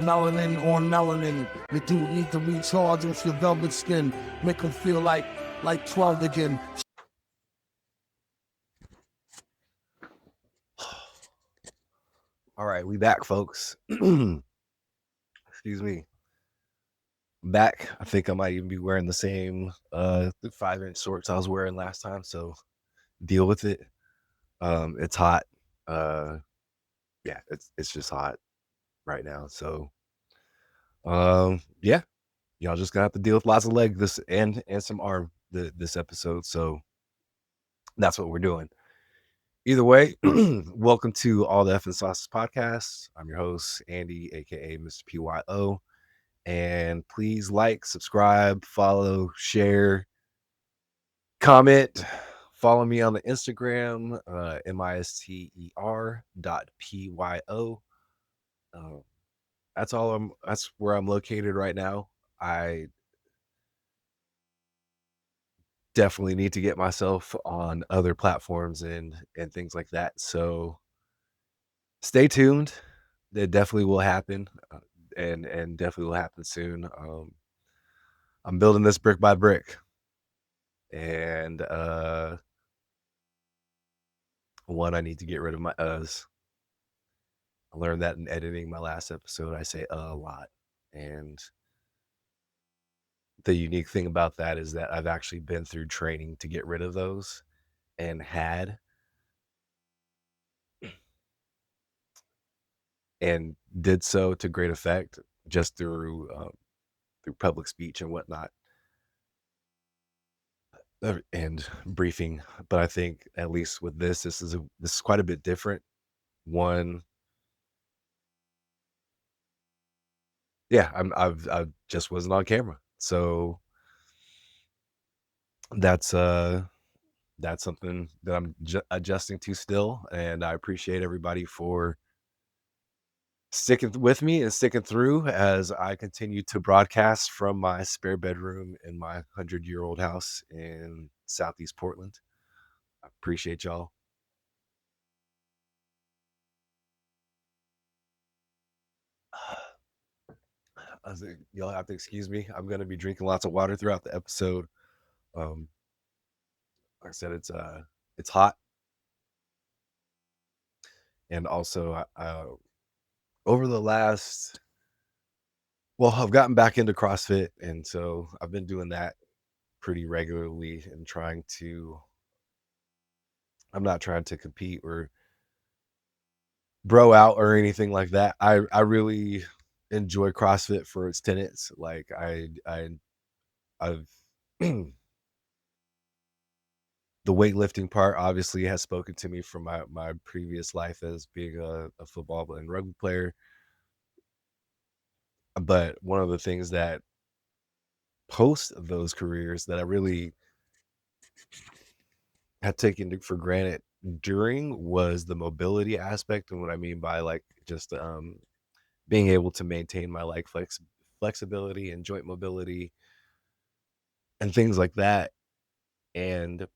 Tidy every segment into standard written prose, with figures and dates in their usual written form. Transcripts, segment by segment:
Melanin on melanin. You do need to recharge off your velvet skin. Make them feel like 12 again. All right, we back, folks. Excuse me. Back. I think I might even be wearing the same 5-inch shorts I was wearing last time, so deal with it. It's hot. Uh yeah, it's just hot right now. So yeah, y'all just gonna have to deal with lots of leg this and some arm this episode. So that's what we're doing. Either way, welcome to All the Fing Sauces podcast. I'm your host, Andy, aka Mr. PYO. And please like, subscribe, follow, share, comment. Follow me on the Instagram, mister.pyo. That's where I'm located right now. I definitely need to get myself on other platforms and things like that. So stay tuned. It definitely will happen, and definitely will happen soon. I'm building this brick by brick, and one, I need to get rid of my uhs. I learned that in editing my last episode. I say a lot, and the unique thing about that is that I've actually been through training to get rid of those, and did so to great effect just through public speech and whatnot, and briefing. But I think at least with this is quite a bit different. One, yeah, I just wasn't on camera, so that's something that I'm adjusting to still, and I appreciate everybody for sticking with me and sticking through as I continue to broadcast from my spare bedroom in my 100-year-old house in Southeast Portland. I appreciate y'all. Y'all have to excuse me. I'm going to be drinking lots of water throughout the episode. Um, like I said, it's hot, and also over the last, well, I've gotten back into CrossFit, and so I've been doing that pretty regularly and I'm not trying to compete or bro out or anything like that. I really enjoy CrossFit for its tenets. Like I've the weightlifting part obviously has spoken to me from my previous life as being a football and rugby player. But one of the things that post those careers that I really had taken for granted during was the mobility aspect. And what I mean by like just being able to maintain my like flexibility and joint mobility and things like that. And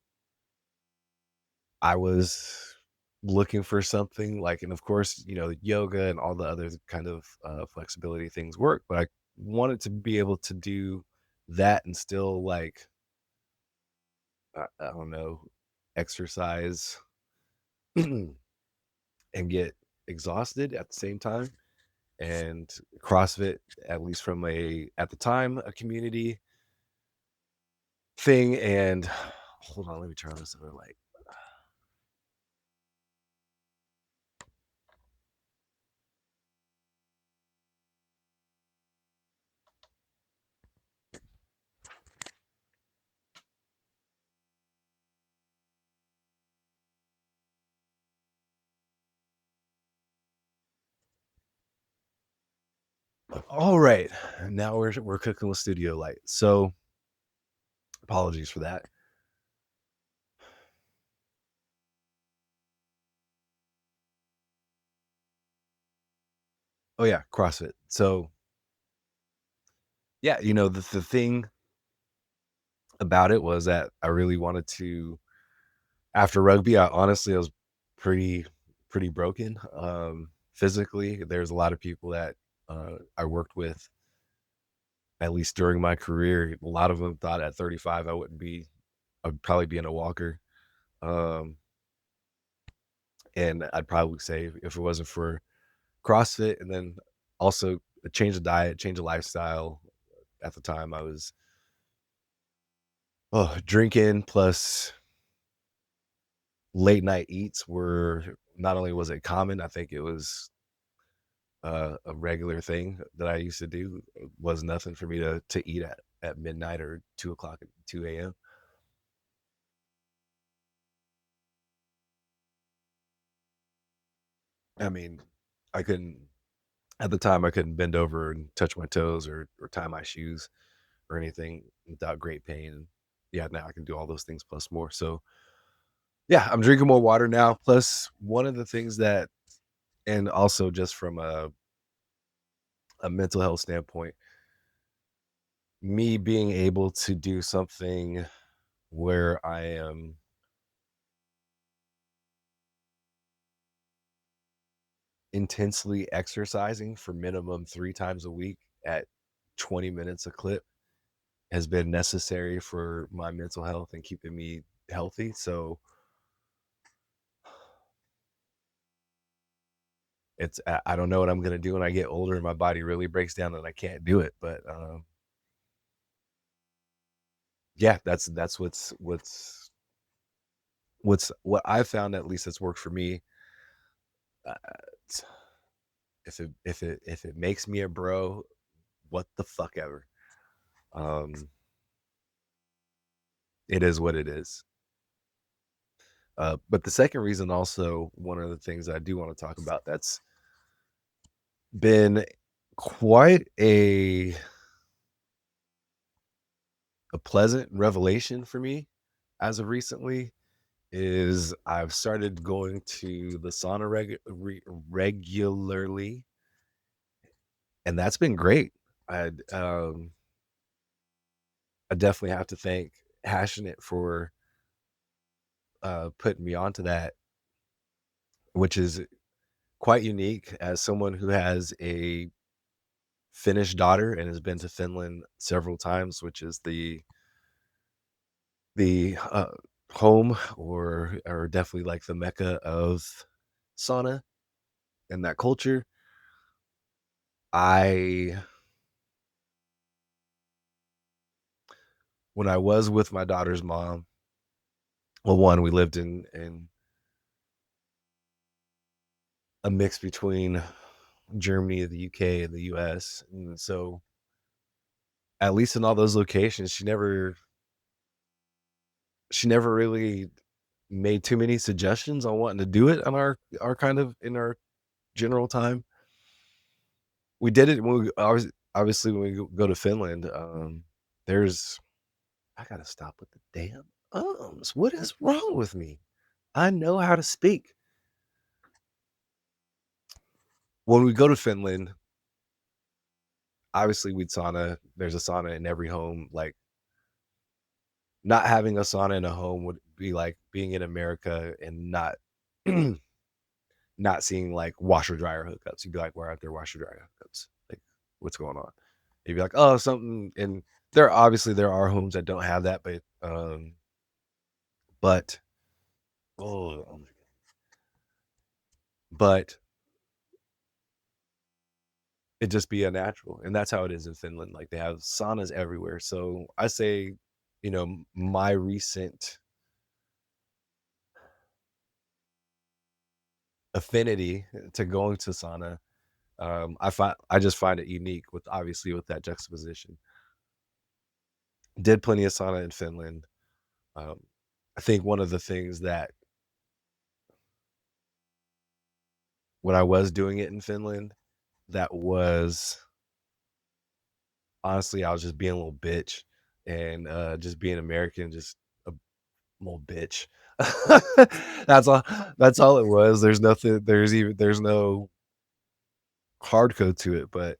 I was looking for something like, and of course, yoga and all the other kind of flexibility things work, but I wanted to be able to do that and still like, I don't know, exercise and get exhausted at the same time. And CrossFit, at least from at the time, a community thing. And hold on, let me turn on this other light. All right, now we're cooking with studio light. So apologies for that. Oh yeah, CrossFit. So yeah, the thing about it was that I really wanted to, after rugby, I was pretty broken physically. There's a lot of people that I worked with, at least during my career, a lot of them thought at 35 I'd probably be in a walker. Um, and I'd probably say if it wasn't for CrossFit and then also a change of diet, change of lifestyle. At the time, I was drinking plus late night eats were not only was it common, I think it was a regular thing that I used to do. It was nothing for me to eat at midnight or 2 o'clock, 2 a.m. I mean, I couldn't at the time I couldn't bend over and touch my toes or tie my shoes or anything without great pain. And yeah, now I can do all those things plus more. So yeah, I'm drinking more water now. Plus, one of the things that, and also just from a mental health standpoint, me being able to do something where I am intensely exercising for minimum 3 times a week at 20 minutes a clip has been necessary for my mental health and keeping me healthy. So I don't know what I'm gonna do when I get older and my body really breaks down and I can't do it. But yeah, that's what I found, at least that's worked for me. Uh, if it makes me a bro, what the fuck ever. Um, it is what it is. But the second reason, also one of the things I do want to talk about that's been quite a pleasant revelation for me as of recently is I've started going to the sauna regularly, and that's been great. I um I definitely have to thank Passionate for putting me onto that, which is quite unique as someone who has a Finnish daughter and has been to Finland several times, which is the home or definitely like the mecca of sauna and that culture. I When I was with my daughter's mom, well, one, we lived in a mix between Germany, the UK, and the US. And so at least in all those locations, she never really made too many suggestions on wanting to do it on our kind of in our general time. We did it when we obviously when we go to Finland. There's I gotta stop with the damn ums. What is wrong with me? I know how to speak. When we go to Finland, obviously we'd sauna. There's a sauna in every home. Like, not having a sauna in a home would be like being in America and not not seeing like washer dryer hookups. You'd be like, where aren't there washer dryer hookups? Like, what's going on? You'd be like, oh, something. And there are homes that don't have that, but oh, but it just be unnatural, and that's how it is in Finland. Like, they have saunas everywhere. So I say, my recent affinity to going to sauna, I just find it unique with obviously with that juxtaposition. Did plenty of sauna in Finland. Um, I think one of the things that when I was doing it in Finland, that was honestly, I was just being a little bitch and just being American, just a little bitch. that's all. That's all it was. There's nothing. There's no hard code to it, but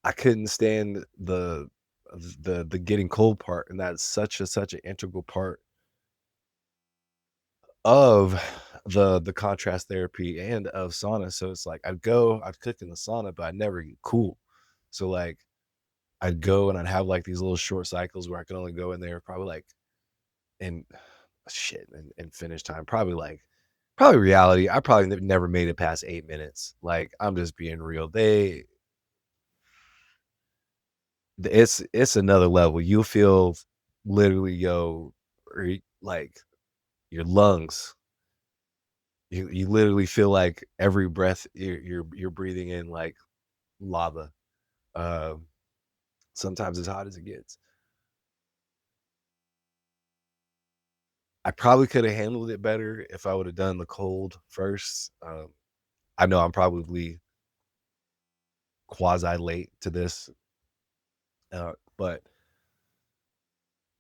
I couldn't stand the getting cold part, and that's such an integral part of the contrast therapy and of sauna. So it's like I'd cook in the sauna, but I'd never get cool. So like I'd go and I'd have like these little short cycles where I could only go in there probably like and shit and finish time probably reality. I probably never made it past 8 minutes. Like I'm just being real. It's another level. You feel literally like your lungs. You literally feel like every breath you're breathing in like lava. Um, Sometimes as hot as it gets. I probably could have handled it better if I would have done the cold first. I know I'm probably quasi late to this, but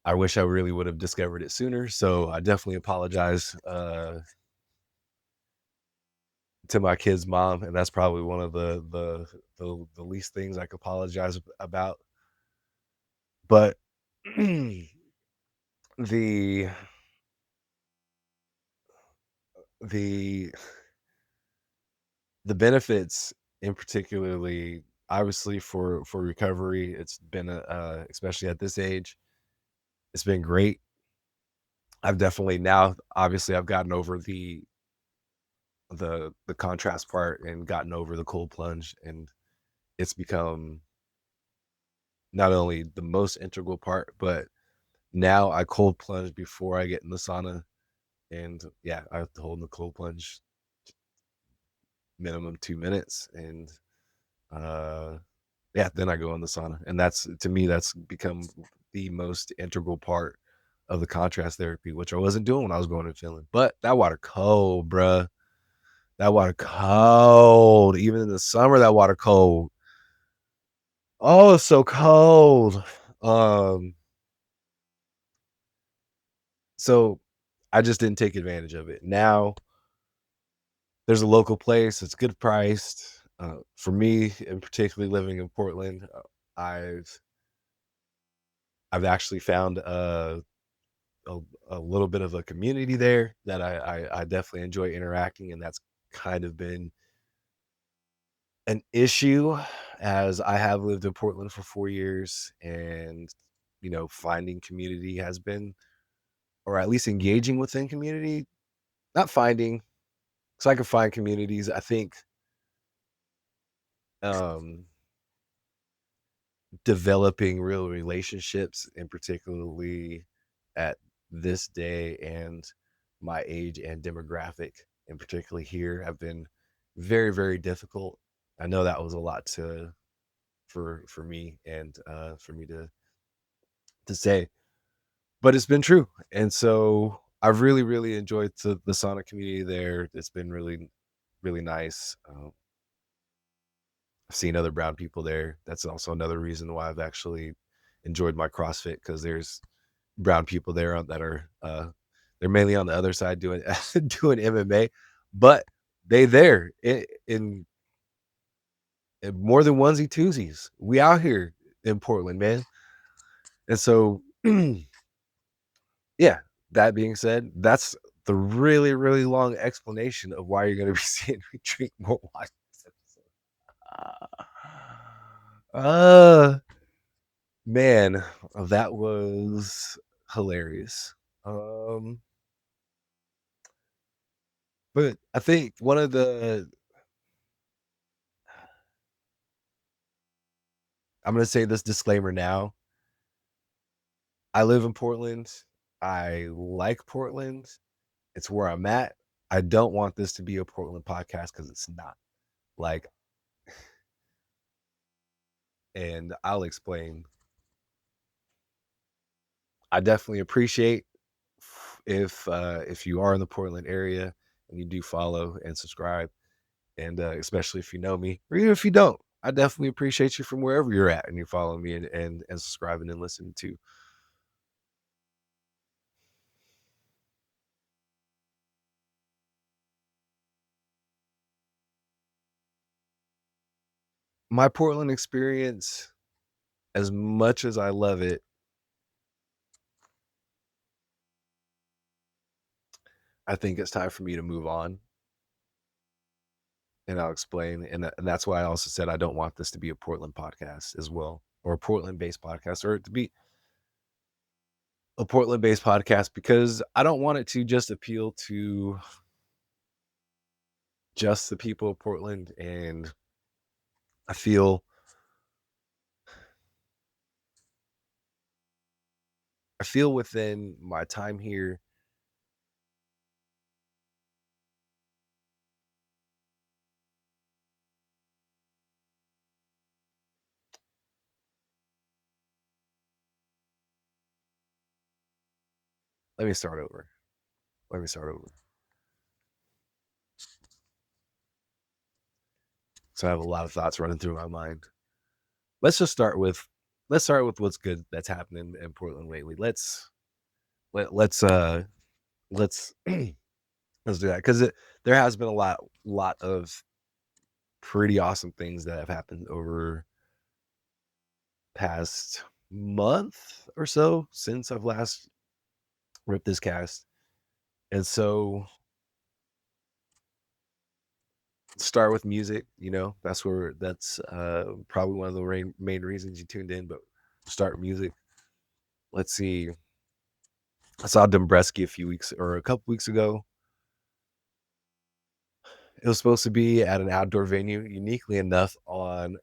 I wish I really would have discovered it sooner. So I definitely apologize to my kid's mom, and that's probably one of the least things I could apologize about. But the the the benefits in particularly obviously for recovery, it's been especially at this age, it's been great. I've definitely now obviously I've gotten over the contrast part and gotten over the cold plunge, and it's become not only the most integral part, but now I cold plunge before I get in the sauna. And yeah, I have to hold in the cold plunge minimum 2 minutes. And uh yeah, then I go in the sauna. And that's to me, that's become the most integral part of the contrast therapy, which I wasn't doing when I was going to Finland. But that water cold, bruh. That water cold. Even in the summer, that water cold. Oh, it's so cold. Um, so I just didn't take advantage of it. Now there's a local place, it's good priced. For me, and particularly living in Portland, I've actually found a a little bit of a community there that I definitely enjoy interacting, and that's kind of been an issue as I have lived in Portland for 4 years, and finding community has been, or at least engaging within community, not finding, so I can find communities. I think um developing real relationships, and particularly at this day and my age and demographic, and particularly here, have been very, very difficult. I know that was a lot to for me, and for me to say, but it's been true. And so I've really, really enjoyed the sauna community there. It's been really, really nice. I've seen other brown people there. That's also another reason why I've actually enjoyed my CrossFit, because there's brown people there that are they're mainly on the other side doing doing MMA, but they there in more than onesie twosies. We out here in Portland, man. And so yeah, that being said, that's the really, really long explanation of why you're gonna be seeing me drink more water this episode. Uh Man, that was hilarious. Um, but I think I'm gonna say this disclaimer now. I live in Portland. I like Portland. It's where I'm at. I don't want this to be a Portland podcast because it's not. Like, and I'll explain. I definitely appreciate if you are in the Portland area and you do follow and subscribe, and especially if you know me, or even if you don't, I definitely appreciate you from wherever you're at and you're following me and subscribing and listening to. My Portland experience, as much as I love it, I think it's time for me to move on, and I'll explain. And that's why I also said I don't want this to be a Portland podcast as well, or a Portland-based podcast, or to be a Portland-based podcast, because I don't want it to just appeal to just the people of Portland. And I feel I feel within my time here, let me start over. Let me start over. So I have a lot of thoughts running through my mind. Let's just start with what's good that's happening in Portland lately. Let's let's let's do that, because there has been a lot of pretty awesome things that have happened over past month or so since I've last ripped this cast. And so start with music, that's probably one of the main reasons you tuned in. But start with music. Let's see. I saw Dombresky a couple weeks ago. It was supposed to be at an outdoor venue. Uniquely enough, on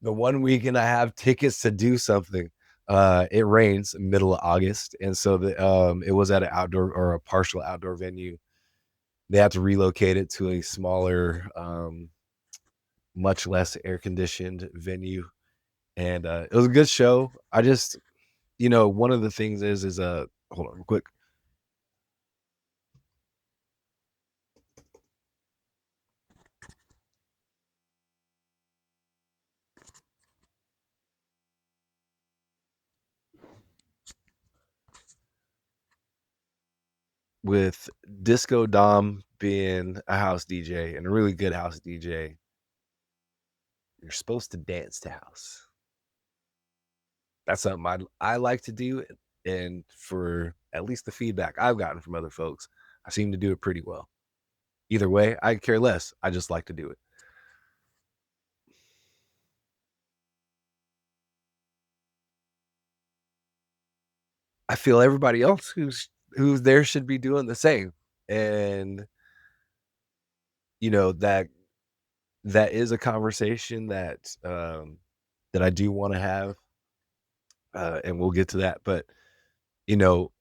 the one weekend I have tickets to do something, it rains middle of August, and so it was at an outdoor, or a partial outdoor venue. They had to relocate it to a smaller, much less air conditioned venue, and it was a good show. I just, one of the things is hold on real quick. With Disco Dom being a house DJ, and a really good house DJ, you're supposed to dance to house. That's something I like to do, and for at least the feedback I've gotten from other folks, I seem to do it pretty well. Either way, I care less. I just like to do it. I feel everybody else who's there should be doing the same. And that is a conversation that I do want to have, and we'll get to that. But you know,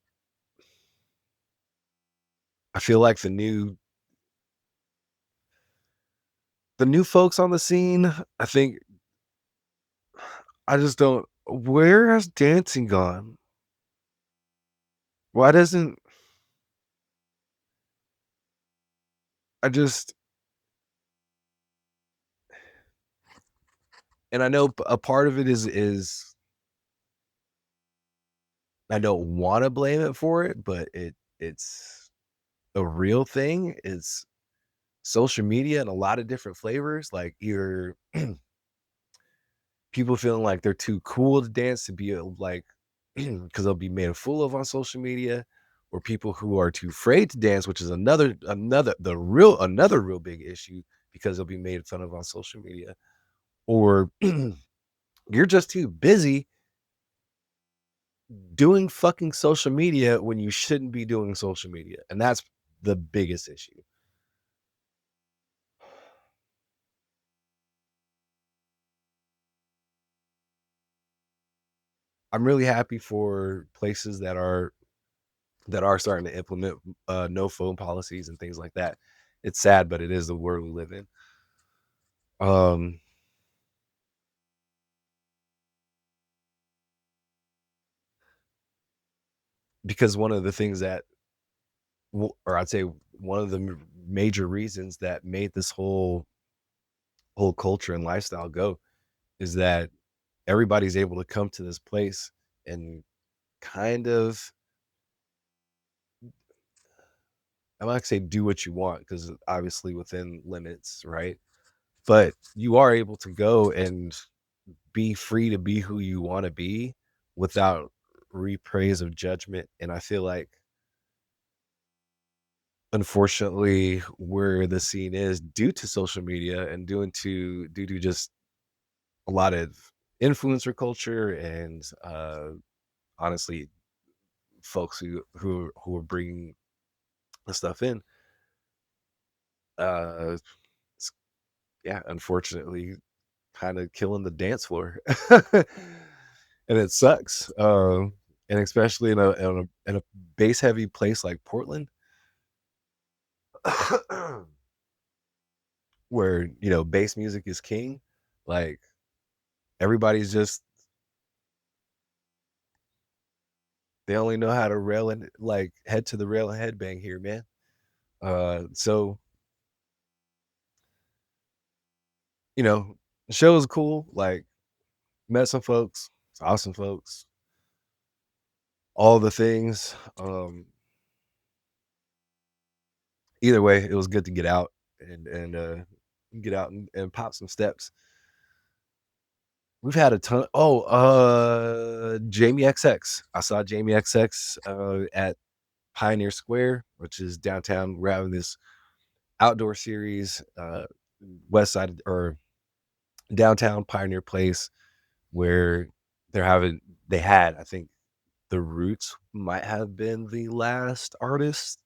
I feel like the new folks on the scene, I think, I just don't. Where has dancing gone? Why doesn't I just? And I know a part of it is I don't want to blame it for it, but it's a real thing. It's social media in a lot of different flavors. Like, either people feeling like they're too cool to dance, to be like, because they'll be made a fool of on social media, or people who are too afraid to dance, which is another real big issue, because they'll be made fun of on social media, or you're just too busy doing fucking social media when you shouldn't be doing social media. And that's the biggest issue. I'm really happy for places that are starting to implement no phone policies and things like that. It's sad, but it is the world we live in. Um, because one of the things that, or I'd say one of the major reasons that made this whole culture and lifestyle go, is that everybody's able to come to this place and kind of, I'm not gonna say do what you want, because obviously within limits, right? But you are able to go and be free to be who you want to be, without repraise of judgment, and I feel like, unfortunately, where the scene is due to social media and due to just a lot of influencer culture and, honestly, folks who are bringing the stuff in, uh, it's yeah, unfortunately, kinda killing the dance floor. And it sucks, and especially in a bass heavy place like Portland, where, bass music is king, like, everybody's just they only know how to rail and, like, head to the rail and headbang here, man. So, you know, the show was cool, like, met some folks, saw some folks, all the things, either way, it was good to get out and pop some steps. We've had a ton. Jamie XX. I saw Jamie XX at Pioneer Square, which is downtown. We're having this outdoor series, west side or downtown Pioneer Place, where they're having they had, I think, the Roots might have been the last artist,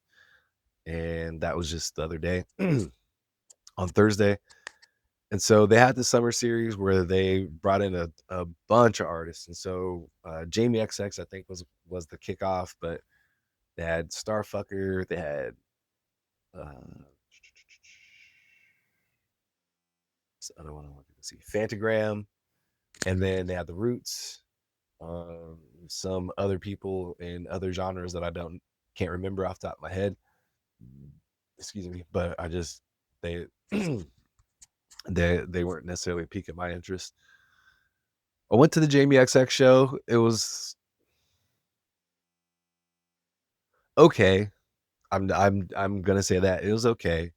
and that was just the other day on Thursday. And so they had the summer series where they brought in a bunch of artists. And so Jamie XX, I think, was the kickoff, but they had Starfucker, they had uh what's the other one I wanted to see, Fantagram, and then they had the Roots, some other people in other genres that I don't can't remember off the top of my head. Excuse me, but I just they they weren't necessarily piquing my interest. I went to the Jamie XX show. It was okay. I'm gonna say that. It was okay.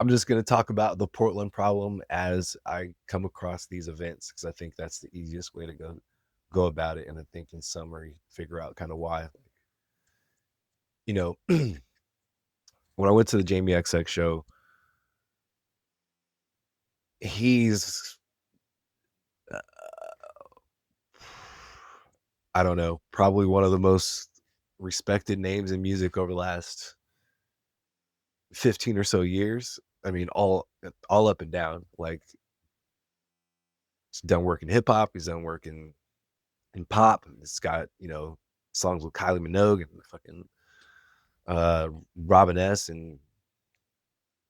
I'm just gonna talk about the Portland problem as I come across these events because I think that's the easiest way to go about it, and I think in summary, figure out kind of why. You know, when I went to the Jamie XX show, he's uh, I don't know, probably one of the most respected names in music over the last 15 or so years. I mean, all up and down. Like, he's done work in hip hop, he's done work in pop. It's got, songs with Kylie Minogue and fucking uh Robin S and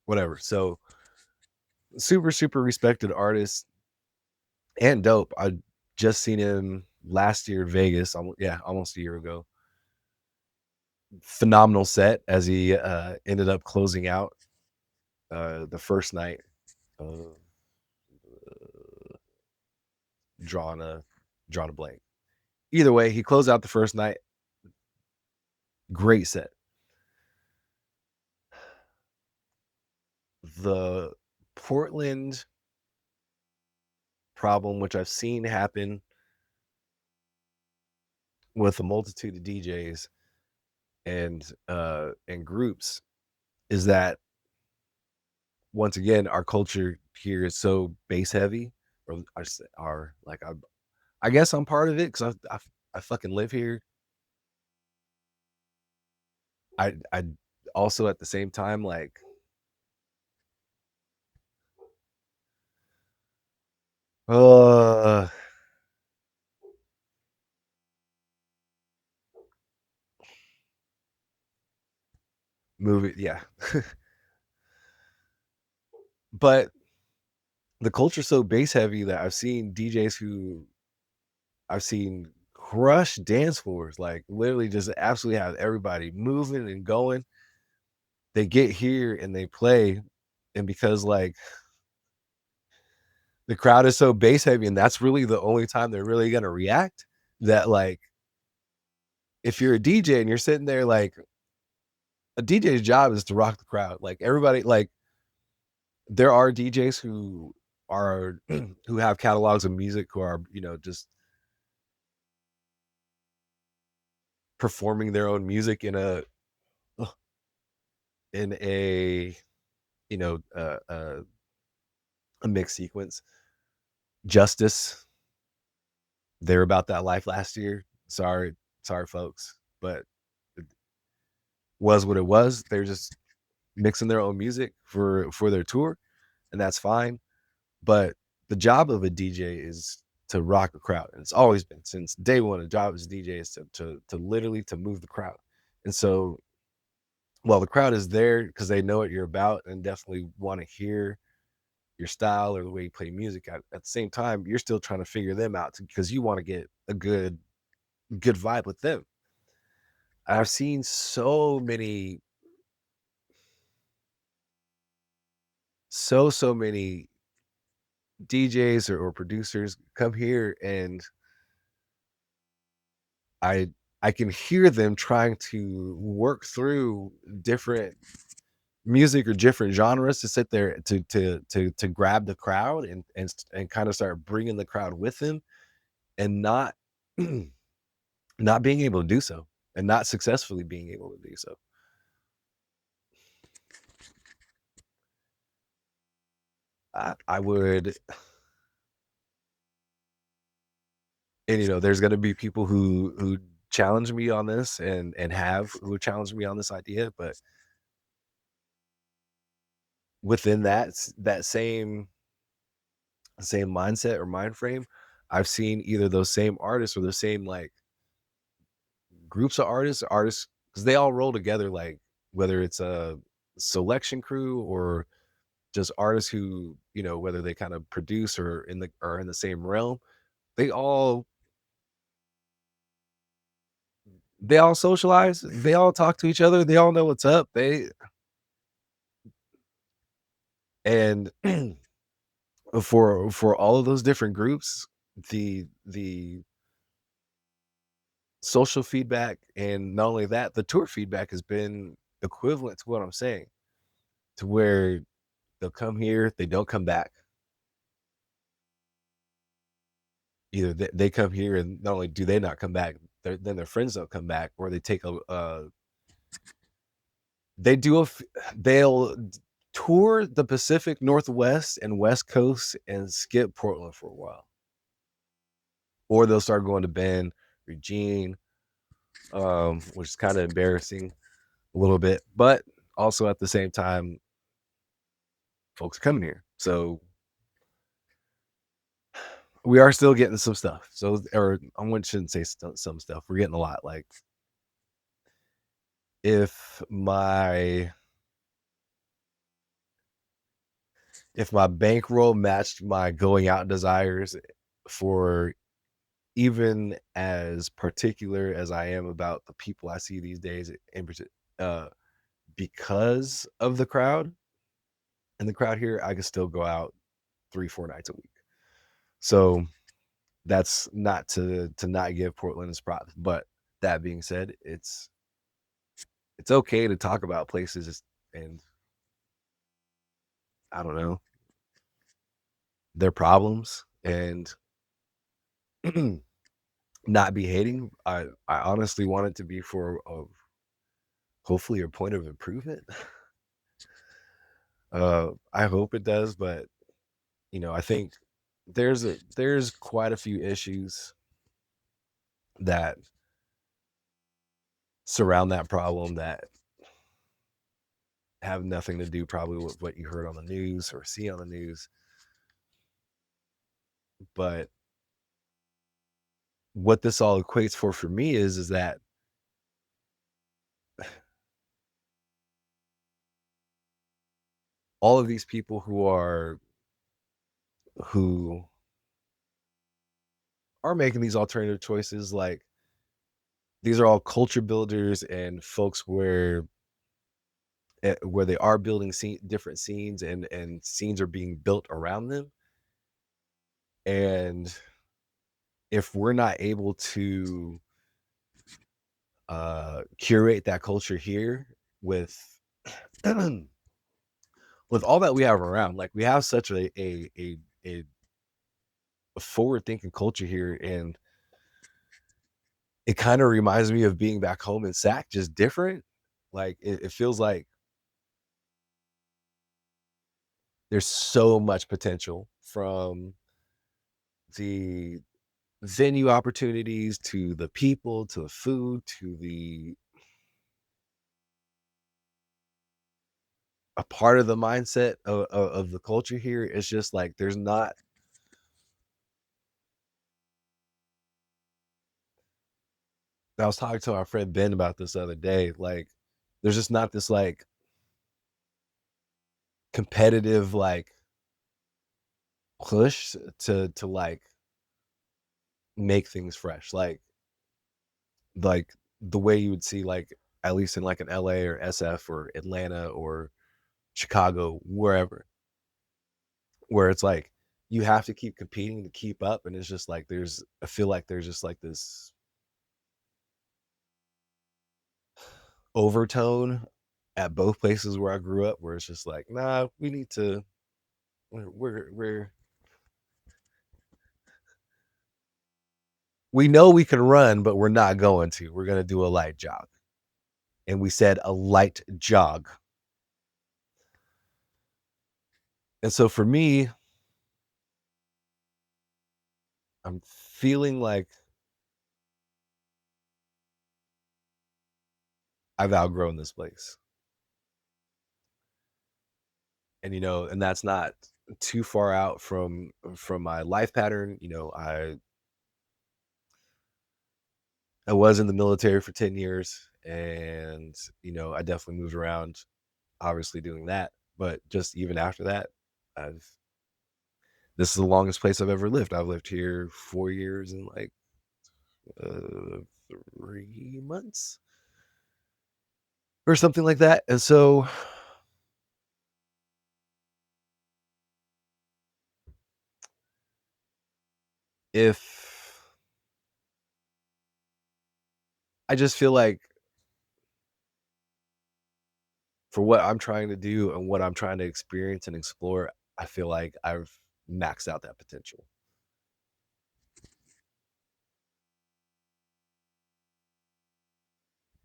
whatever. So super, super respected artist and dope. I just seen him last year in Vegas, almost a year ago. Phenomenal set as he ended up closing out the first night. Uh, drawing a drawing a blank. Either way, he closed out the first night. Great set. The Portland problem, which I've seen happen with a multitude of DJs and groups, is that once again our culture here is so bass heavy, or I say are like I guess I'm part of it because I fucking live here. I also at the same time like uh move it, yeah. But the culture's so bass heavy that I've seen crush dance floors, like literally just absolutely have everybody moving and going. They get here and they play, and because like the crowd is so bass heavy, and that's really the only time they're really gonna react. That like if you're a DJ and you're sitting there like a DJ's job is to rock the crowd. Like everybody, like there are DJs who are who have catalogs of music who are, just performing their own music in a, you know, a mixed sequence. Justice, they're about that life last year. Sorry, folks, but it was what it was. They're just mixing their own music for their tour, and that's fine. But the job of a DJ is to rock a crowd, and it's always been since day one. The job as a DJ is to literally to move the crowd. And so, while the crowd is there because they know what you're about and definitely want to hear your style or the way you play music, at the same time, you're still trying to figure them out because you want to get a good vibe with them. I've seen so many DJs or producers come here, and I I can hear them trying to work through different music or different genres to sit there to grab the crowd and kind of start bringing the crowd with them, and not not being able to do so, and not successfully being able to do so. I would, and there's going to be people who challenge me on this and have who challenge me on this idea, but within that same mindset or mind frame, I've seen either those same artists or the same like groups of artists, because they all roll together, like whether it's a selection crew or just artists who, whether they kind of produce or in the same realm, they all they all socialize, they all talk to each other, they all know what's up. And for all of those different groups, the social feedback, and not only that, the tour feedback has been equivalent to what I'm saying, to where they'll come here, they don't come back. Either they come here and not only do they not come back, then their friends don't come back, or they take they do they'll tour the Pacific Northwest and West Coast and skip Portland for a while, or they'll start going to Bend, Eugene, which is kind of embarrassing a little bit, but also at the same time, folks are coming here, so we are still getting some stuff. So, or shouldn't say some stuff. We're getting a lot. Like if my if my bankroll matched my going out desires, for even as particular as I am about the people I see these days, uh, because of the crowd and the crowd here, I could still go out 3-4 nights a week. So that's not to not give Portland its props, but that being said, it's okay to talk about places and I don't know, their problems, and not be hating. I honestly want it to be for hopefully a point of improvement. I hope it does, but I think there's quite a few issues that surround that problem that have nothing to do probably with what you heard on the news or see on the news. But what this all equates for me is that all of these people who are making these alternative choices, like these are all culture builders and folks where they are building different scenes, and scenes are being built around them. And if we're not able to curate that culture here, with with all that we have around, like we have such a forward thinking culture here, and it kind of reminds me of being back home in SAC, just different. Like it feels like there's so much potential, from the venue opportunities to the people to the food to the a part of the mindset of the culture here. It's just like there's not. I was talking to our friend Ben about this the other day. Like, there's just not this like competitive like push to like make things fresh. Like the way you would see, like at least in like an LA or SF or Atlanta or Chicago, wherever, where it's like you have to keep competing to keep up. And it's just like I feel like there's just like this overtone at both places where I grew up, where it's just like, nah, we need to, we're we know we can run, but we're not going to. We're going to do a light jog. And we said a light jog. And so for me, I'm feeling like I've outgrown this place. And and that's not too far out from my life pattern. I was in the military for 10 years, and I definitely moved around, obviously doing that. But just even after that, I've this is the longest place I've ever lived. I've lived here 4 years and like 3 months or something like that. And so if I just feel like, for what I'm trying to do and what I'm trying to experience and explore, I feel like I've maxed out that potential.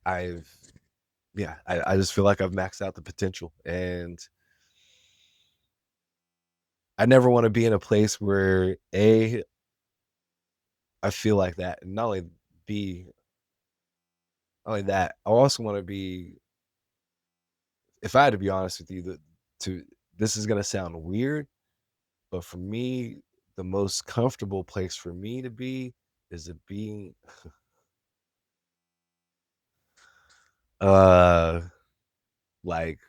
I've Yeah, I just feel like I've maxed out the potential, and I never want to be in a place where I feel like that. And be not only that, I also want to be, if I had to be honest with you, to this is gonna sound weird, but for me, the most comfortable place for me to be is to being uh like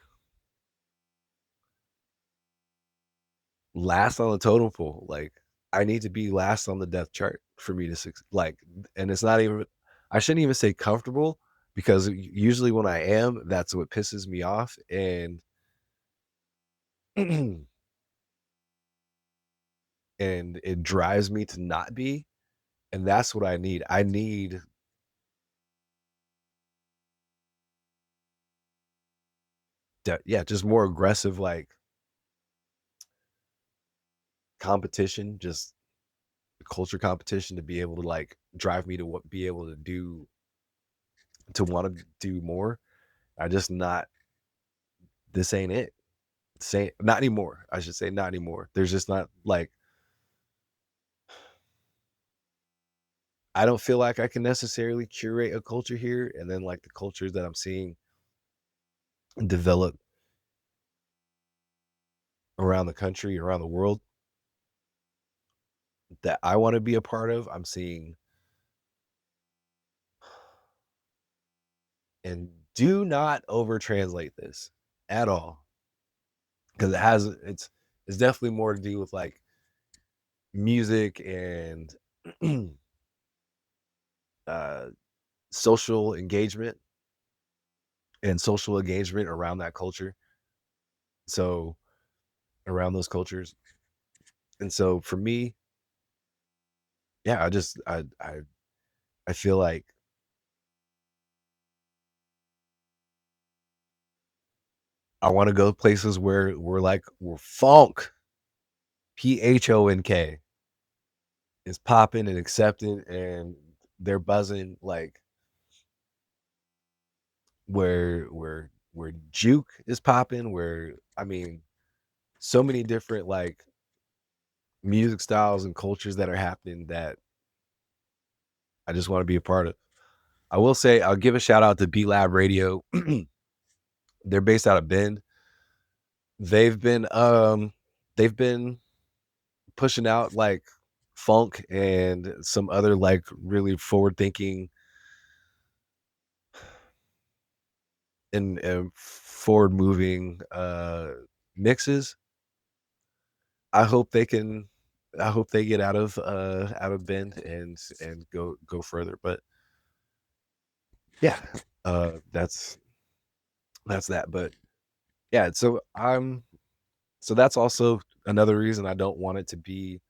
last on the totem pole. Like, I need to be last on the death chart for me to like, and it's not even, I shouldn't even say comfortable, because usually when I am, that's what pisses me off, and and it drives me to not be. And that's what I need. I need yeah, just more aggressive, like competition, just culture competition, to be able to like drive me to be able to do, to want to do more. I just not This ain't it. Say not anymore. I should say not anymore. There's just not like, I don't feel like I can necessarily curate a culture here, and then like the cultures that I'm seeing develop around the country, around the world, that I want to be a part of, I'm seeing. And do not over translate this at all, because it's definitely more to do with like music and uh social engagement around that culture. So around those cultures. And so for me, yeah, I feel like I want to go places where we're funk, PHONK is popping and accepting and they're buzzing like where juke is popping, where I mean so many different like music styles and cultures that are happening that I just want to be a part of. I will say I'll give a shout out to B Lab Radio. They're based out of Bend. They've been they've been pushing out like funk and some other like really forward thinking and forward moving mixes. I hope they can I hope they get out of Bend and go further. But yeah, that's that. But yeah, so that's also another reason I don't want it to be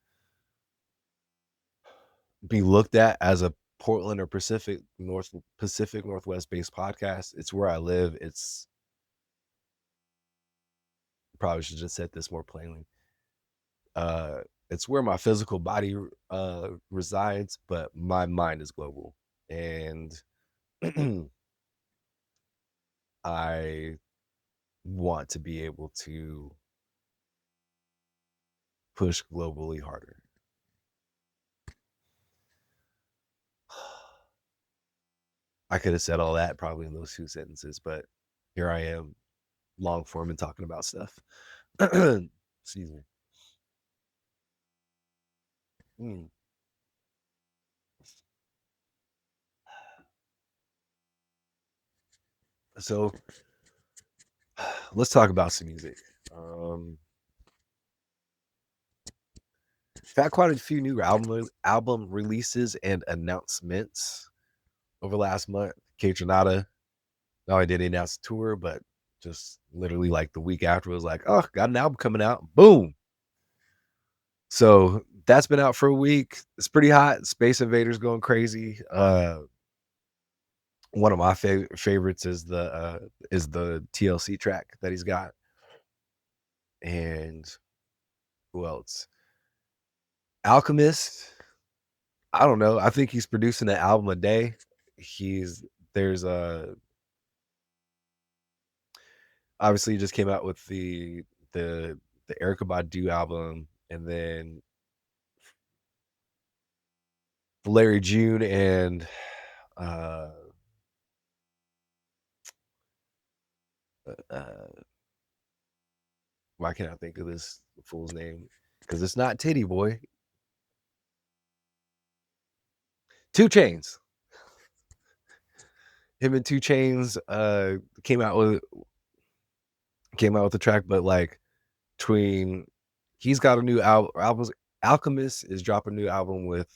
looked at as a Portland or Pacific Northwest based podcast. It's where I live. It's probably should just said this more plainly. Uh it's where my physical body resides, but my mind is global. And I want to be able to push globally harder. I could have said all that probably in those two sentences, but here I am, long form and talking about stuff. Excuse me. Mm. So let's talk about some music. Um, had quite a few new album releases and announcements over last month. K Tronada not only did he announce a tour, but just literally like the week after was like, oh, got an album coming out. Boom. So that's been out for a week. It's pretty hot. Space Invaders going crazy. One of my favorites is the TLC track that he's got. And who else? Alchemist. I don't know. I think he's producing an album a day. He's there's a obviously he just came out with the the Erykah Badu album, and then Larry June and uh uh why can't I think of this fool's name? Because it's not Titty Boy. Two Chains. Him and Two Chains came out with the track, but like between he's got a new album. Alchemist is dropping a new album with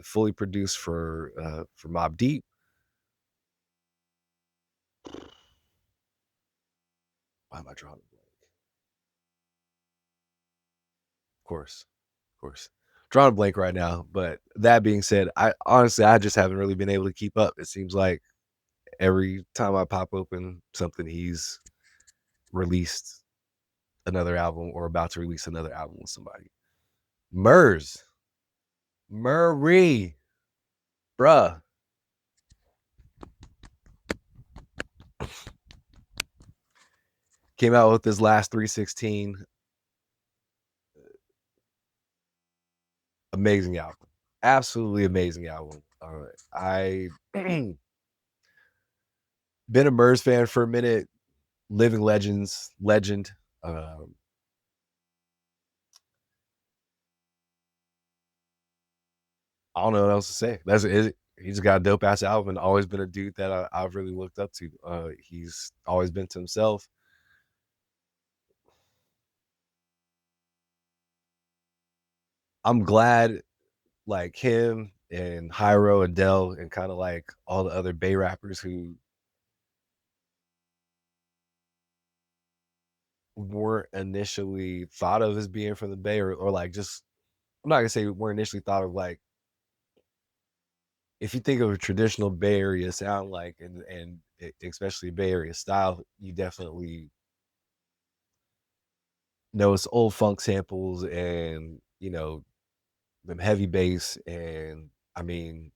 fully produced for Mob Deep. Why am I drawing a blank? Of course, of course. Drawing a blank right now. But that being said, I just haven't really been able to keep up. It seems like every time I pop open something, he's released another album or about to release another album with somebody. Murray, bruh, came out with his last 316. Amazing album. Absolutely amazing album. I been a Murs fan for a minute. Living legend. Um, I don't know what else to say. That's it. He's got a dope ass album and always been a dude that I've really looked up to. He's always been to himself. I'm glad like him and Hyro and Dell and kind of like all the other Bay rappers who weren't initially thought of as being from the Bay or like just I'm not gonna say weren't initially thought of like if you think of a traditional Bay Area sound like and especially Bay Area style, you definitely No, it's old funk samples and, them heavy bass. And I mean,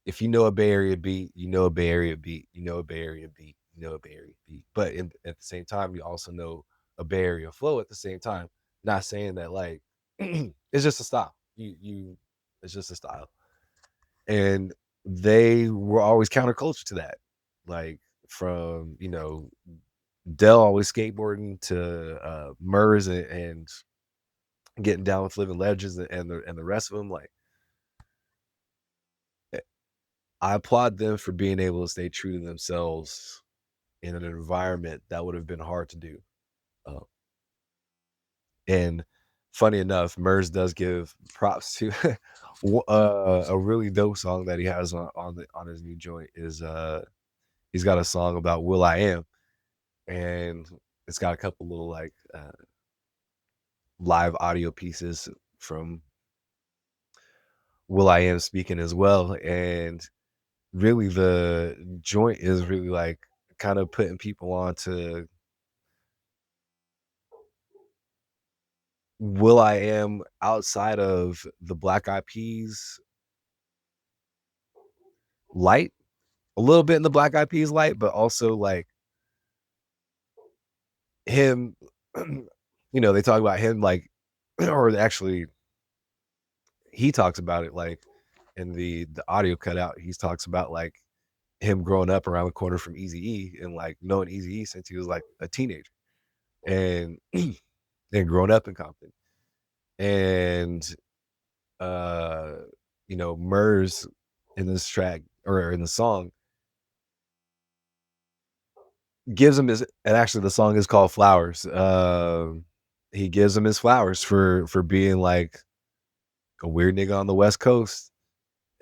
if you know a Bay Area beat, you know a Bay Area beat, you know a Bay Area beat, you know a Bay Area beat. But at the same time, you also know a Bay Area flow at the same time. Not saying that like it's just a style. It's just a style. And they were always counterculture to that. Like from, Dell always skateboarding to Murs and getting down with living legends and the rest of them. Like eh, I applaud them for being able to stay true to themselves in an environment that would have been hard to do. Uh, and funny enough, Murs does give props to a really dope song that he has on his new joint is he's got a song about Will I Am, and it's got a couple little like live audio pieces from Will I Am speaking as well. And really the joint is really like kind of putting people on to Will I Am outside of the Black Eyed Peas light, a little bit in the Black Eyed Peas light, but also like him, they talk about him like, or actually he talks about it like in the audio cutout, he talks about like him growing up around the corner from Eazy-E and like knowing Eazy-E since he was like a teenager and and growing up in Compton. And Murs in this track or in the song gives him his, and actually the song is called Flowers. He gives him his flowers for being like a weird nigga on the West Coast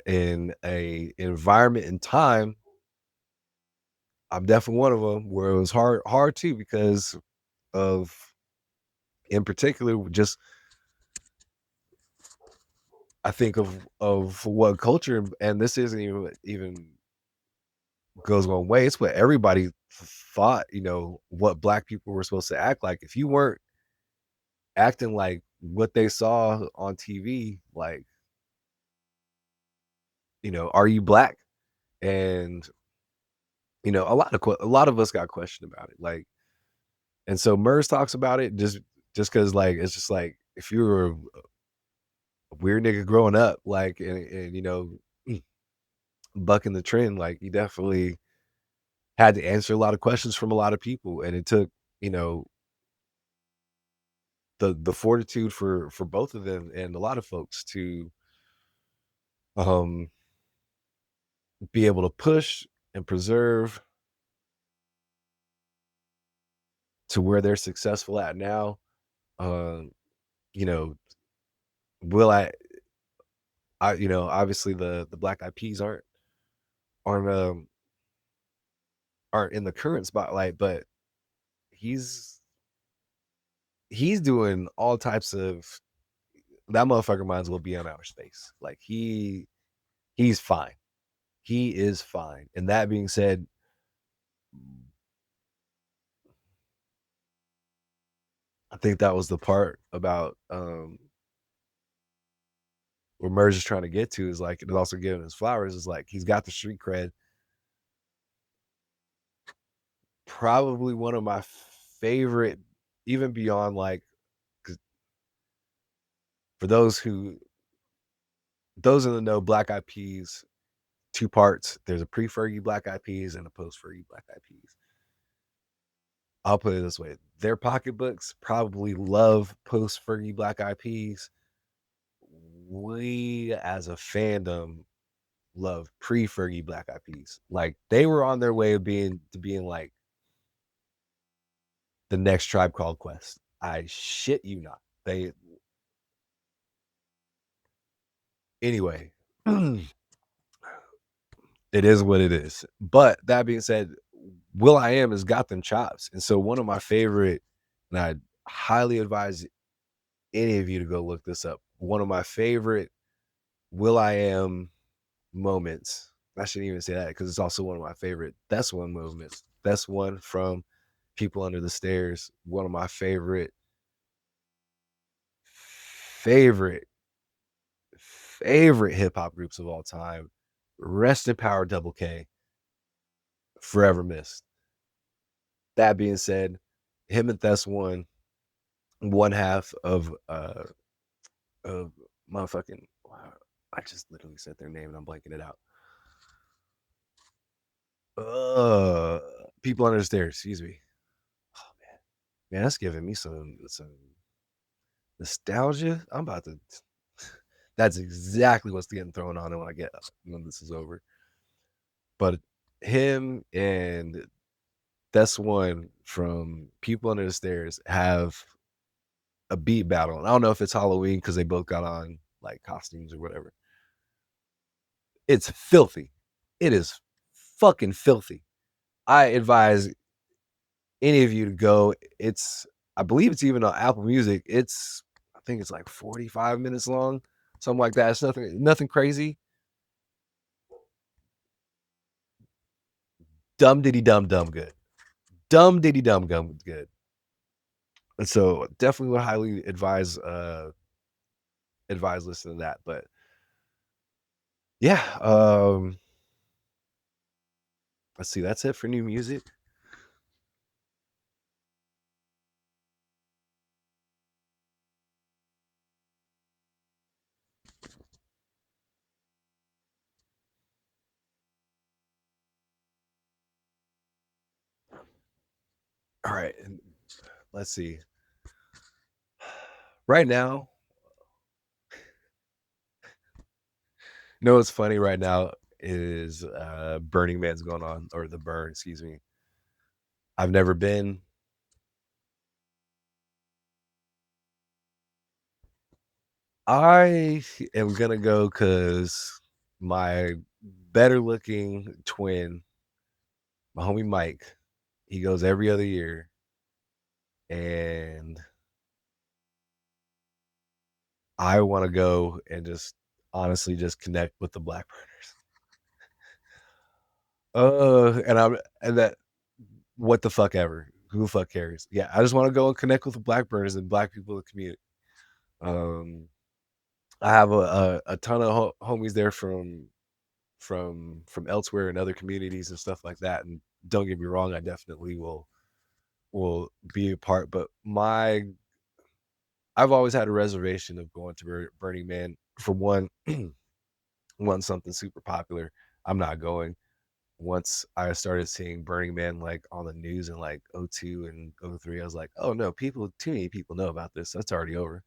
in a environment and time. I'm definitely one of them where it was hard too because of, in particular, just I think of what culture, and this isn't even goes one way. It's what everybody thought, what black people were supposed to act like. If you weren't acting like what they saw on TV, like, are you black? And a lot of us got questioned about it. Like, and so Murs talks about it just because like it's just like if you were a weird nigga growing up, like and bucking the trend, like you definitely had to answer a lot of questions from a lot of people. And it took, you know, the fortitude for both of them and a lot of folks to um be able to push and preserve to where they're successful at now. Um, you know, will obviously the Black Eyed Peas aren't um aren't in the current spotlight, but he's he's doing all types of, that motherfucker might as well be on outer space. Like he's fine. He is fine. And that being said, I think that was the part about where Merge is trying to get to is like it's also giving his flowers is like he's got the street cred. Probably one of my favorite, even beyond like 'cause for those in the know, Black Eyed Peas, two parts. There's a pre-Fergie Black Eyed Peas and a post-Fergie Black Eyed Peas. I'll put it this way: their pocketbooks probably love post-Fergie Black Eyed Peas. We as a fandom love pre-Fergie Black Eyed Peas. Like they were on their way of being like the next Tribe Called Quest. I shit you not. They anyway. It is what it is. But that being said, Will I Am has got them chops. And so one of my favorite, and I highly advise any of you to go look this up. One of my favorite Will I Am moments. I shouldn't even say that because it's also one of my favorite. That's one moments. That's one from People Under the Stairs, one of my favorite, favorite hip hop groups of all time. Rest in power, Double K. Forever missed. That being said, him and Thess one half of motherfucking. Wow, I just literally said their name and I'm blanking it out. Uh, People Under the Stairs. Excuse me. Oh man, that's giving me some nostalgia. I'm about to. That's exactly what's getting thrown on when I get when this is over. But him and That's One from People Under the Stairs have a beat battle. And I don't know if it's Halloween because they both got on like costumes or whatever. It's filthy. It is fucking filthy. I advise any of you to go. I believe it's even on Apple Music. I think it's like 45 minutes long, something like that. It's nothing crazy. Dumb diddy dumb good. Dumb diddy dumb good. And so definitely would highly advise listening to that. But yeah, let's see, that's it for new music. All right, and let's see. Right now, you know what's funny right now is Burning Man's going on, or the Burn, excuse me. I've never been. I am gonna go because my better looking twin, my homie Mike, he goes every other year, and I want to go and just honestly just connect with the black burners. And that what the fuck ever. Who the fuck cares? Yeah, I just want to go and connect with the black burners and black people in the community. Um, I have a ton of homies there from elsewhere and other communities and stuff like that. And don't get me wrong, I definitely will be a part. But I've always had a reservation of going to Burning Man. For one, one something super popular. I'm not going. Once I started seeing Burning Man like on the news in like '02 and '03, I was like, oh no, too many people know about this. That's already over.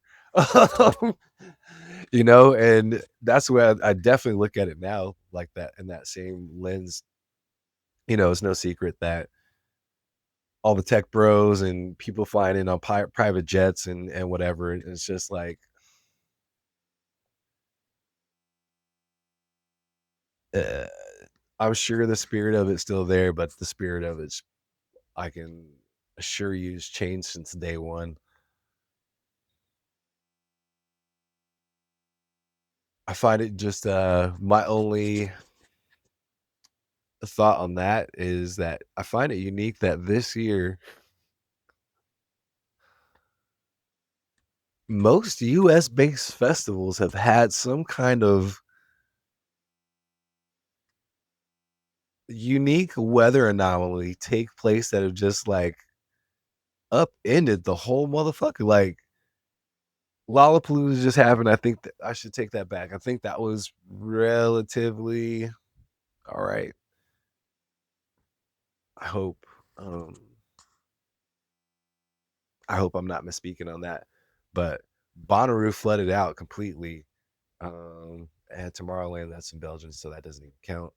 And that's the way I definitely look at it now, like that in that same lens. It's no secret that all the tech bros and people flying in on private jets and whatever. It's just like, uh, I'm sure the spirit of it's still there, but the spirit of it's, I can assure you, has changed since day one. I find it just my only thought on that is that I find it unique that this year most US based festivals have had some kind of unique weather anomaly take place that have just like upended the whole motherfucker. Like Lollapalooza just happened. I think that I should take that back. I think that was relatively all right. I hope. Um, I hope I'm not misspeaking on that. But Bonnaroo flooded out completely. And Tomorrowland, that's in Belgium, so that doesn't even count.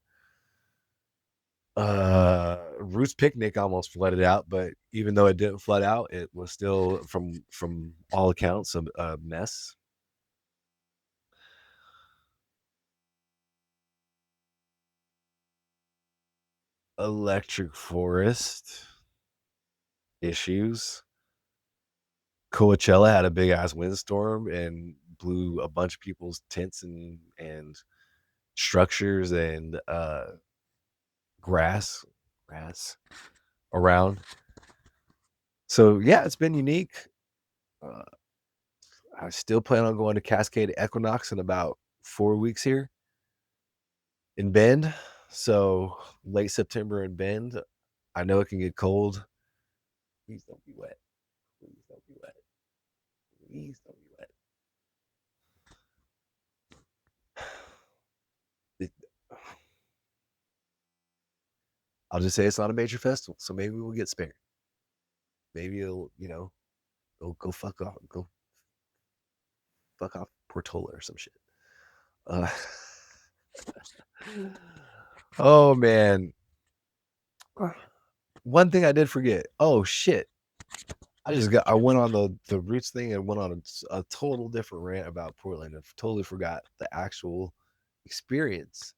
Roots Picnic almost flooded out, but even though it didn't flood out, it was still from all accounts a mess. Electric Forest issues. Coachella had a big ass windstorm and blew a bunch of people's tents and structures and grass around. So yeah, it's been unique. Uh, I still plan on going to Cascade Equinox in about 4 weeks here in Bend. So late September in Bend. I know it can get cold. Please don't be wet. Please don't be wet. Please don't be wet. It- I'll just say it's not a major festival, so maybe we'll get spared. Maybe it'll, go fuck off Portola or some shit. Uh, oh man, one thing I did forget. Oh shit, I went on the Roots thing and went on a total different rant about Portland. I totally forgot the actual experience,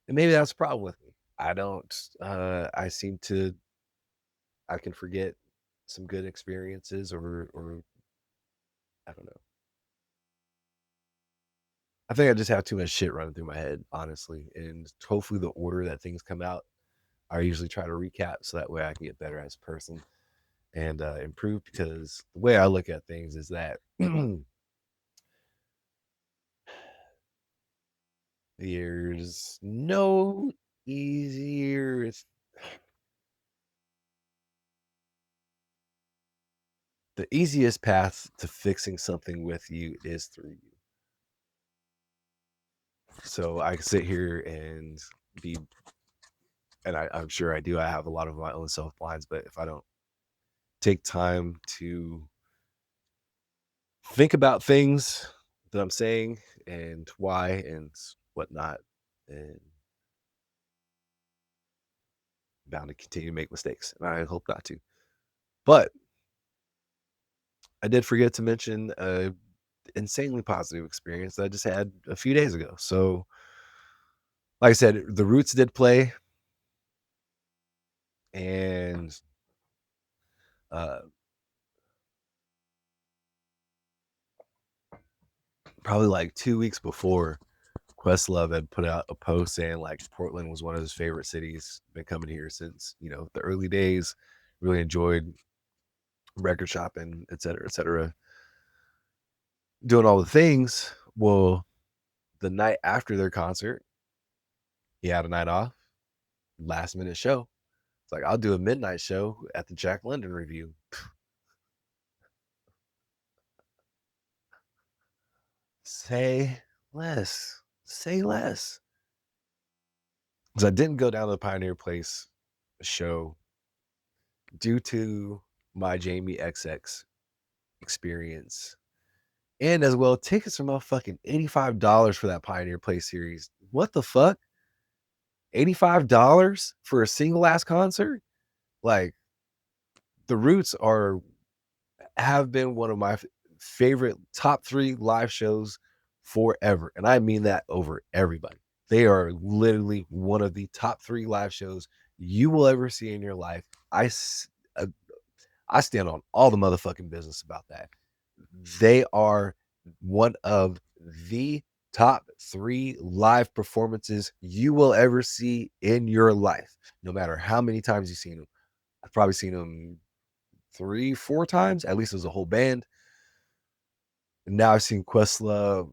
and maybe that's the problem with me. I don't. I seem to. I can forget some good experiences, or I don't know. I think I just have too much shit running through my head, honestly, and hopefully the order that things come out, I usually try to recap so that way I can get better as a person and improve. Because the way I look at things is that there's no easier. The easiest path to fixing something with you is through you. So I can sit here and be, and I'm sure I do. I have a lot of my own self blinds, but if I don't take time to think about things that I'm saying and why and whatnot, and bound to continue to make mistakes. And I hope not to. But I did forget to mention a insanely positive experience that I just had a few days ago. So, like I said, the Roots did play, and uh, probably like 2 weeks before, Questlove had put out a post saying like Portland was one of his favorite cities. Been coming here since the early days. Really enjoyed record shopping, et cetera, et cetera. Doing all the things. Well, the night after their concert, he had a night off, last minute show. It's like, I'll do a midnight show at the Jack London Review. Say less. Say less. Because I didn't go down to the Pioneer Place show due to my Jamie XX experience. And as well, tickets are motherfucking $85 for that Pioneer Place series. What the fuck? $85 for a single ass concert? Like, the Roots have been one of my favorite top 3 live shows forever, and I mean that over everybody. They are literally one of the top 3 live shows you will ever see in your life. Uh, I stand on all the motherfucking business about that. They are one of the top 3 live performances you will ever see in your life, no matter how many times you've seen them. I've probably seen them 3, 4 times, at least as a whole band. And now I've seen Questlove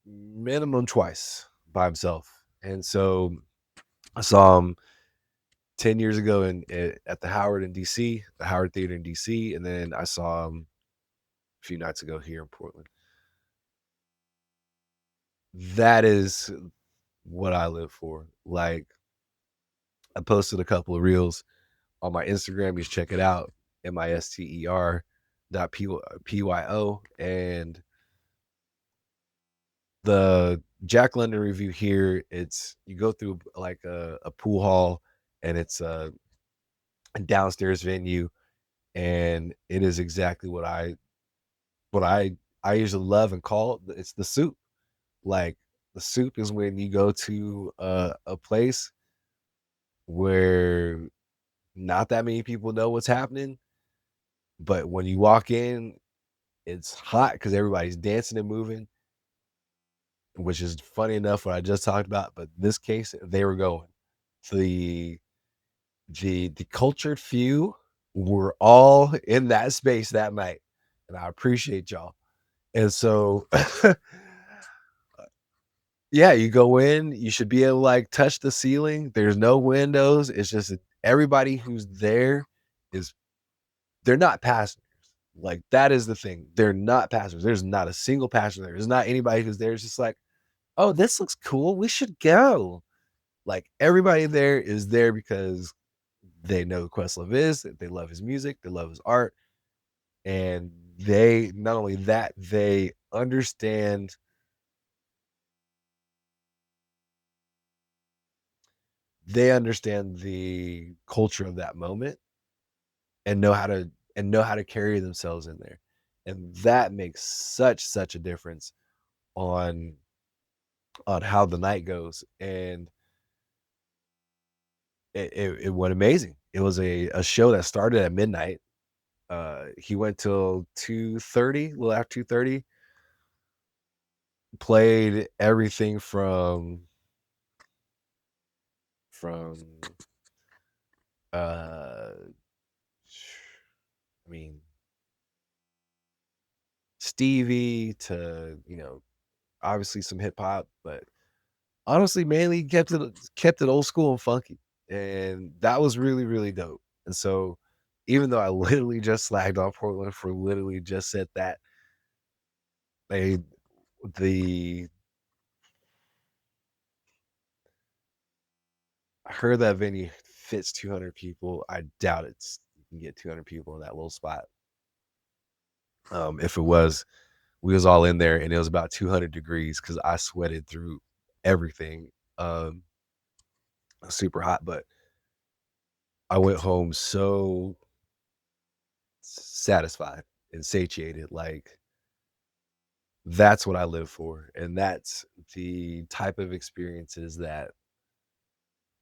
minimum twice by himself. And so I saw him 10 years ago at the Howard in DC, the Howard Theater in DC. And then I saw him a few nights ago here in Portland. That is what I live for. Like, I posted a couple of reels on my Instagram. You should check it out. mister.pyo. And the Jack London Review here, it's you go through like a pool hall, and it's a downstairs venue, and it is exactly what I usually love and call it. It's the soup. Like, the soup is when you go to a place where not that many people know what's happening, but when you walk in, it's hot because everybody's dancing and moving, which is funny enough what I just talked about. But in this case, they were going. The The cultured few were all in that space that night, and I appreciate y'all. And so, yeah, you go in, you should be able to, like, touch the ceiling. There's no windows. It's just everybody who's there is they're not passengers. Like, that is the thing. They're not passengers. There's not a single passenger there. There's not anybody who's there. It's just like, "Oh, this looks cool. We should go." Like, everybody there is there because they know who Questlove is, they love his music, they love his art, and they not only that, they understand the culture of that moment and know how to carry themselves in there. And that makes such a difference on how the night goes. And it went amazing. It was a show that started at midnight. He went till 2:30, a little after 2:30, played everything from uh I mean Stevie to, obviously some hip hop, but honestly mainly kept it old school and funky. And that was really, really dope. And so even though I literally just slagged on Portland for literally just said that, they the I heard that venue fits 200 people. I doubt you can get 200 people in that little spot. If it was, we was all in there and it was about 200 degrees because I sweated through everything. Um, Super hot, but I went home so satisfied and satiated. Like, that's what I live for. And that's the type of experiences that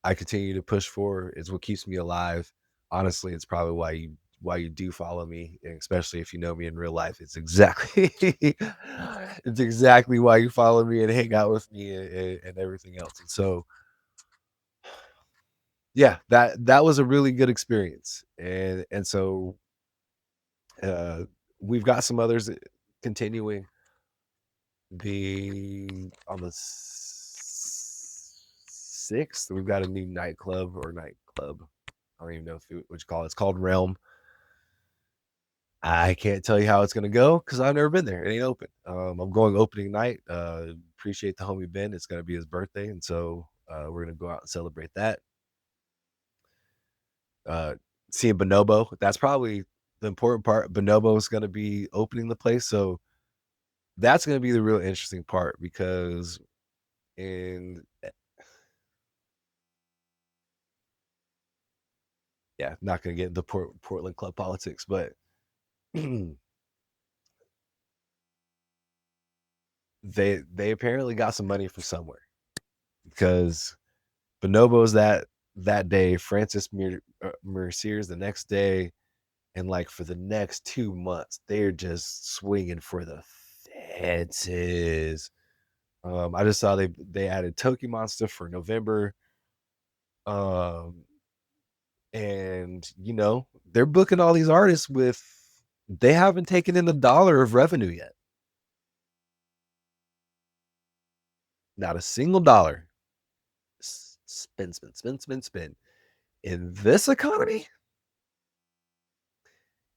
I continue to push for. Is what keeps me alive. Honestly, it's probably why you do follow me, and especially if you know me in real life. It's exactly it's exactly why you follow me and hang out with me and everything else. And so, yeah, that was a really good experience. And so, uh, we've got some others continuing. The on the 6th, we've got a new nightclub. I don't even know what you call it. It's called Realm. I can't tell you how it's gonna go because I've never been there. It ain't open. I'm going opening night. Appreciate the homie Ben. It's gonna be his birthday, and so we're gonna go out and celebrate that. Uh, Seeing Bonobo. That's probably the important part. Bonobo is gonna be opening the place, so that's gonna be the real interesting part because in yeah, not gonna get into Portland club politics, but they apparently got some money from somewhere because Bonobos that day, Francis Merciers the next day, and like for the next 2 months, they're just swinging for the fences. I just saw they added Toki Monster for November, um, and they're booking all these artists with they haven't taken in $1 of revenue yet, not a single dollar. Spin, spin, spin, spin, spin. In this economy,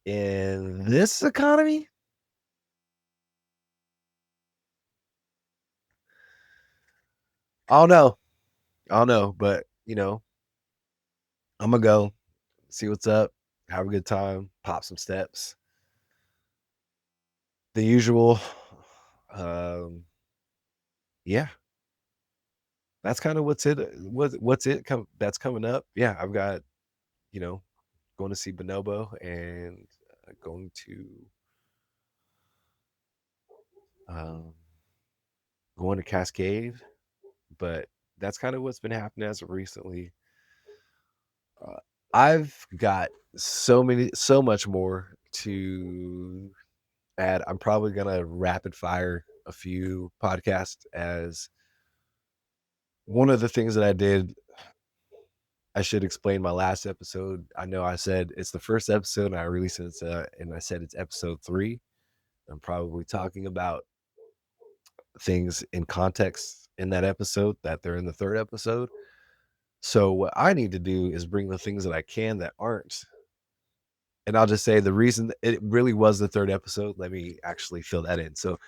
in this economy, I don't know. I don't know, but I'm gonna go see what's up, have a good time, pop some steps, the usual. Um, yeah, that's kind of what's it that's coming up. Yeah, I've got you know going to see Bonobo and going to um, going to Cascade, but that's kind of what's been happening as of recently. Uh, I've got so much more to add. I'm probably gonna rapid fire a few podcasts as one of the things that I should explain my last episode. I know I said it's the first episode, and I released it, and I said it's episode 3. I'm probably talking about things in context in that episode that they're in the 3rd episode. So what I need to do is bring the things that I can that aren't. And I'll just say the reason it really was the 3rd episode. Let me actually fill that in. So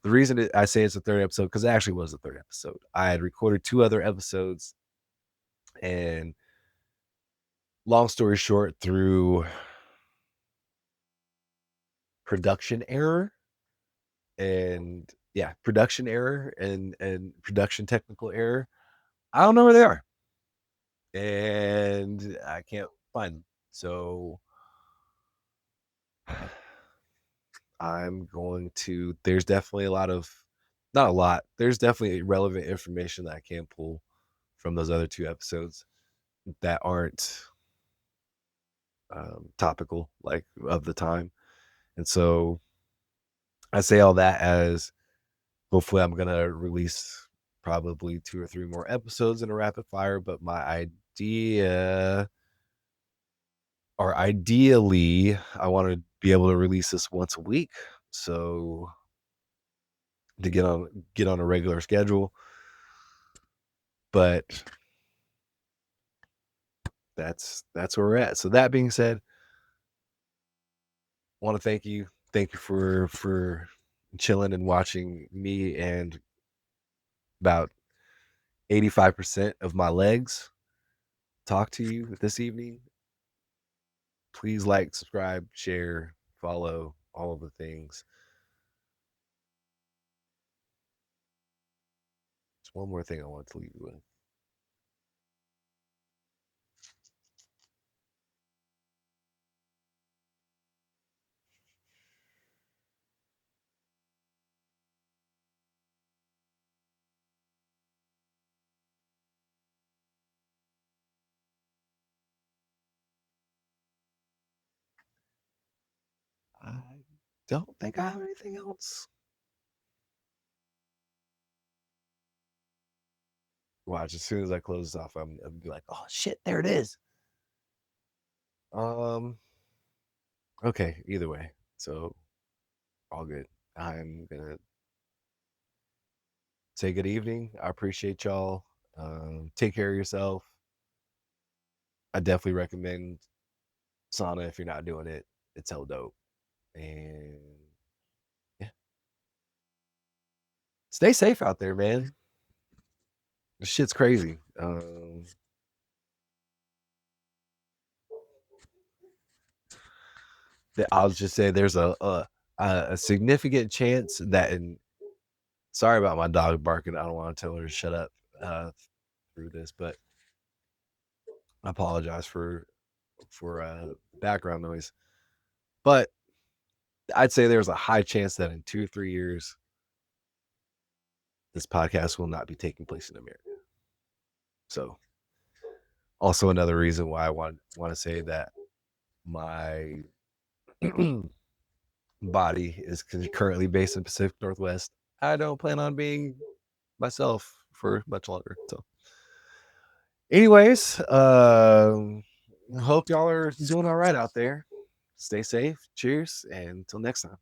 the reason I say it's the 3rd episode, because it actually was the 3rd episode. I had recorded 2 other episodes, and long story short, through production error and production error and production technical error, I don't know where they are, and I can't find them. So I'm going to. There's definitely a lot of, not a lot. There's definitely relevant information that I can pull from those other 2 episodes that aren't topical, like of the time. And so I say all that as hopefully I'm gonna release probably 2 or 3 more episodes in a rapid fire. But my idea, or ideally, I want to be able to release this once a week. So to get on a regular schedule. But that's where we're at. So that being said, I want to thank you. Thank you for chilling and watching me and about 85% of my legs talk to you this evening. Please like, subscribe, share, follow, all of the things. There's one more thing I want to leave you with. I don't think I have anything else. Watch, as soon as I close this off, I'm be like, oh shit, there it is. Um, okay, either way. So all good. I'm gonna say good evening. I appreciate y'all. Take care of yourself. I definitely recommend sauna if you're not doing it. It's hell dope. And yeah, stay safe out there, man. This shit's crazy. I'll just say there's a significant chance that, and sorry about my dog barking. I don't want to tell her to shut up through this, but I apologize for background noise. But I'd say there's a high chance that in 2 or 3 years, this podcast will not be taking place in America. So, also another reason why I want to say that my body is currently based in Pacific Northwest. I don't plan on being myself for much longer. So, anyways, hope y'all are doing all right out there. Stay safe. Cheers, and until next time.